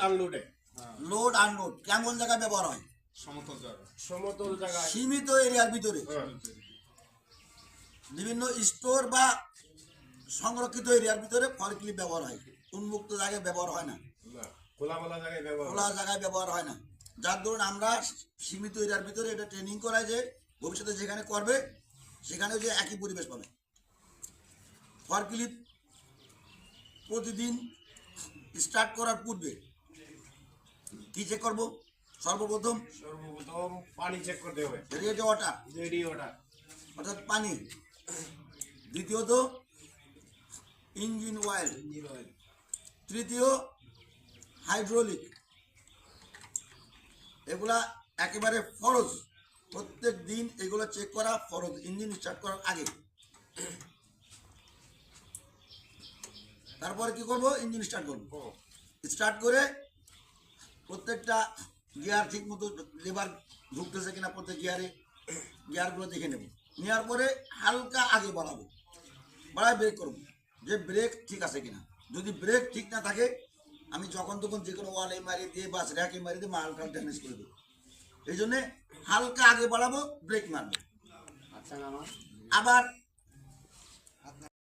আনলোডে load unload কেমন জায়গায় ব্যবহার হয়? সমতল জায়গায় সীমিত এরিয়ার ভিতরে বিভিন্ন স্টোর বা সংরক্ষিত এরিয়ার ভিতরে ফরক্লিফট ব্যবহার হয়, উন্মুক্ত জায়গায় ব্যবহার হয় না, না, খোলামেলা জায়গায় ব্যবহার খোলা জায়গায় ব্যবহার হয় না। যার ধরুন আমরা সীমিত এরিয়ার ভিতরে এটা ট্রেনিং করাই যে ভবিষ্যতে যেখানে করবে সেখানে যে একই পরিবেশ পাবে। ফরক্লিফট প্রতিদিন স্টার্ট করার পূর্বে কি চেক করবো? সর্বপ্রথম পানি চেক করতে হবে, রেডি ওয়াটার, অর্থাৎ পানি। দ্বিতীয়ত ইঞ্জিন অয়েল। তৃতীয় হাইড্রোলিক। এগুলা একেবারে ফরজ, প্রত্যেক দিন এগুলো চেক করা ফরজ ইঞ্জিন স্টার্ট করার আগে। তারপরে কি করব? ইঞ্জিন স্টার্ট করবো। স্টার্ট করে প্রত্যেকটা গিয়ার ঠিক মতো লেবার ঢুকতেছে কিনা প্রত্যেক গিয়ারগুলো দেখে নেব। নেওয়ার পরে হালকা আগে বাড়াবো, বাড়ায় ব্রেক করবো যে ব্রেক ঠিক আছে কিনা। যদি ব্রেক ঠিক না থাকে আমি যখন তখন যে কোনো ওয়ালে মারিয়ে দিয়ে বা র্যাকে মারিয়ে দিয়ে মালটা ড্যামেজ করে দেবো। এই জন্যে হালকা আগে বাড়াবো, ব্রেক মারবো। আবার